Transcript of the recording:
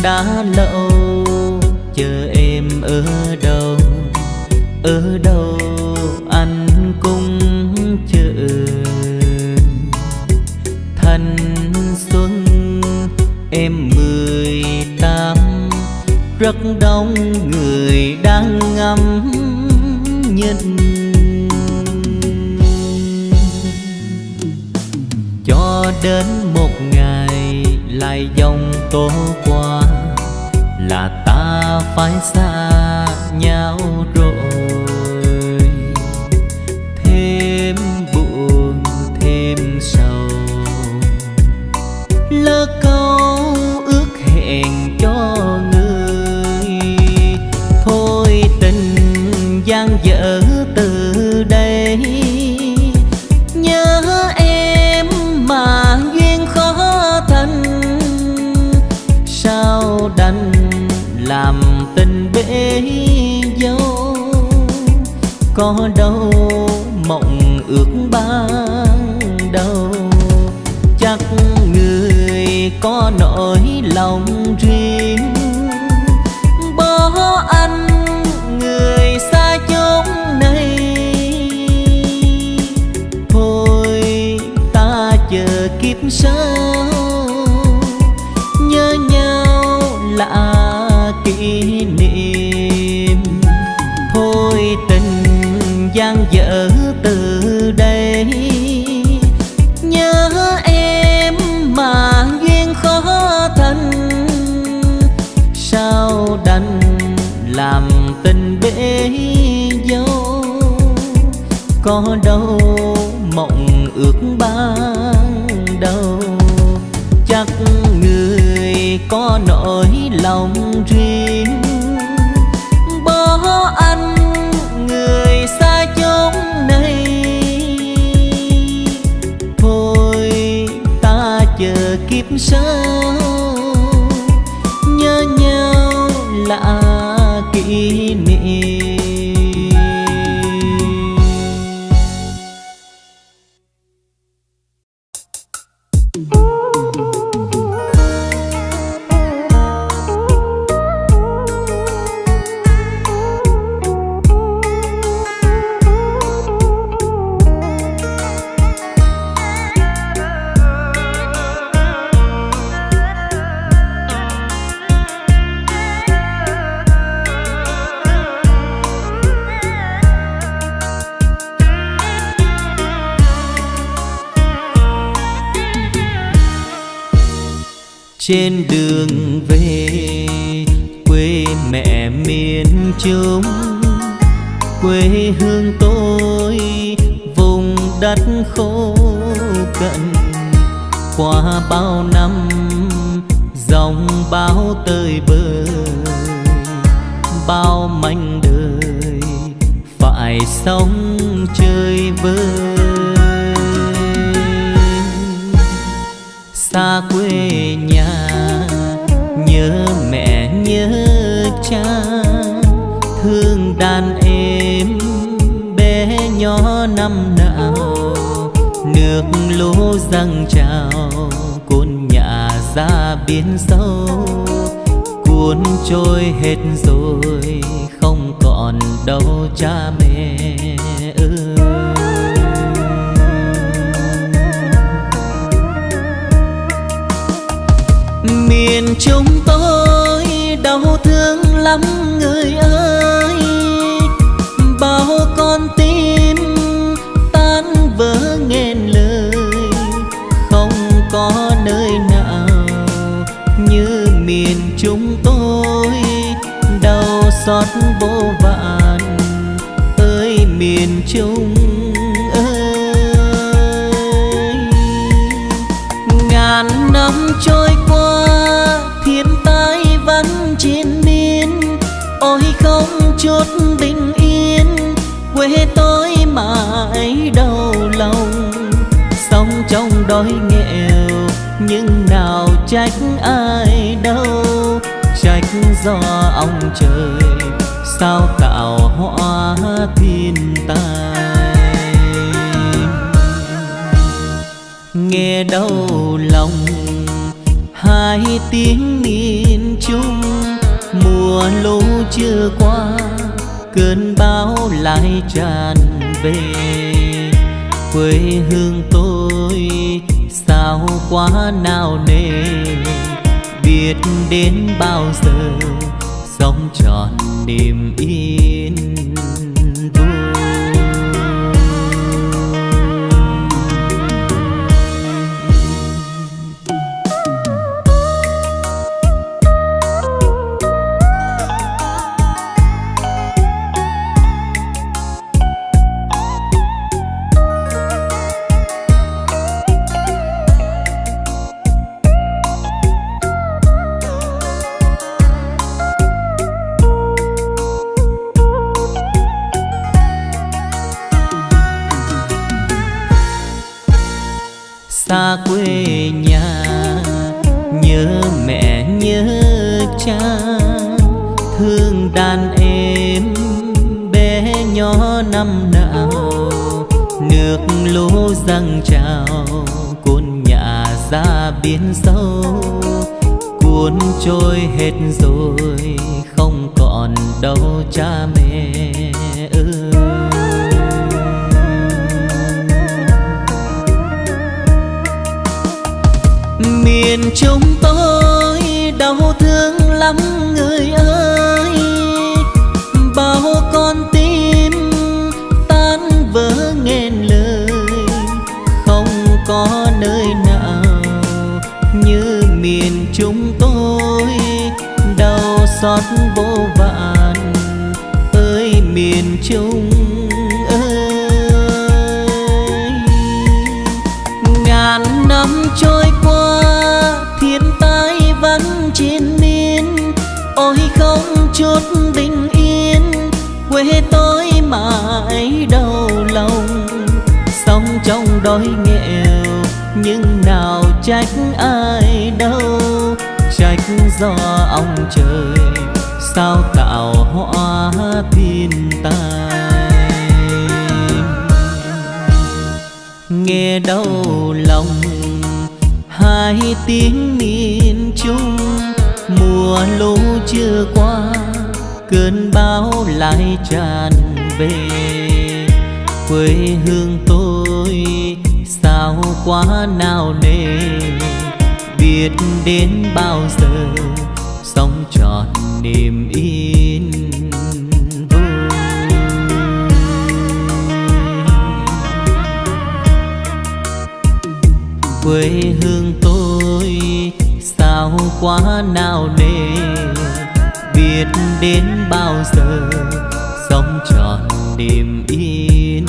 đã lâu chờ em ở đâu anh cũng chờ. Thanh xuân em 18 rất đông người đang ngắm nhìn, cho đến một ngày lại dòng tố qua là ta phải xa nhau rồi. Thêm buồn thêm sầu, lỡ câu ước hẹn cho người. Thôi tình dang dở từ đây, nhớ em mà duyên khó thành. Sao đành làm tình bể dâu, có đâu mộng ước ban đầu. Chắc người có nỗi lòng riêng, bỏ anh người xa chốn này. Thôi ta chờ kiếp sau, nhớ nhau là kỷ niệm. Thôi tình dang dở từ đây, nhớ em mà duyên khó thành. Sao đành làm tình bể dâu, có đâu mộng ước ban đầu. Chắc người có nỗi lòng riêng, bỏ anh người xa chốn này. Thôi ta chờ kiếp sau, nhớ nhau là kỷ niệm. Trên đường về quê mẹ miền Trung, quê hương tôi vùng đất khô cằn. Qua bao năm dòng bão tơi bời, bao mảnh đời phải sống chơi vơi. Xa quê nhà nhớ mẹ nhớ cha, thương đàn em bé nhỏ năm nào. Nước lũ dâng trào cuốn nhà ra biển sâu, cuốn trôi hết rồi không còn đâu cha mẹ ơi. Miền Trung tôi đau thương lắm người ơi, bao con tim tan vỡ nghẹn lời. Không có nơi nào như miền Trung tôi, đau xót vô vàn ơi miền Trung ơi. Ngàn năm trôi qua thiên tai vẫn triền miên, ôi không chút bình yên quê tôi mãi đau lòng. Sống trong đói nghèo nhưng nào trách ai đâu, trách do ông trời sao tạo hóa thiên tai. nghe đau lòng hai tiếng nhìn chung. Mùa lũ chưa qua, cơn bão lại tràn về. Quê hương tôi sao quá nào nề, biết đến bao giờ sống trọn niềm yên vui. Xa quê nhà nhớ mẹ nhớ cha, thương đàn em bé nhỏ năm nào. Nước lũ dâng trào cuốn nhà ra biển sâu, cuốn trôi hết rồi không còn đâu cha mẹ ơi. Miền Trung tôi đau thương lắm người ơi, bao con tim tan vỡ nghẹn lời. Không có nơi nào như miền Trung tôi, đau xót vô vàn ơi miền Trung ơi. Ngàn năm trôi qua thiên tai vẫn triền miên, ôi không chút bình yên quê tôi mãi đau lòng. Sống trong đói nghèo nhưng nào trách ai đâu, trách do ông trời sao tạo hóa thiên tai. Nghe đau lòng hai tiếng miền Trung, mùa lũ chưa qua cơn bão lại tràn về. Quê hương tôi sao quá nào nề, biết đến bao giờ sống trọn niềm yên vui. Quê hương tôi sao quá nào nề, biết đến bao giờ sống trọn niềm yên.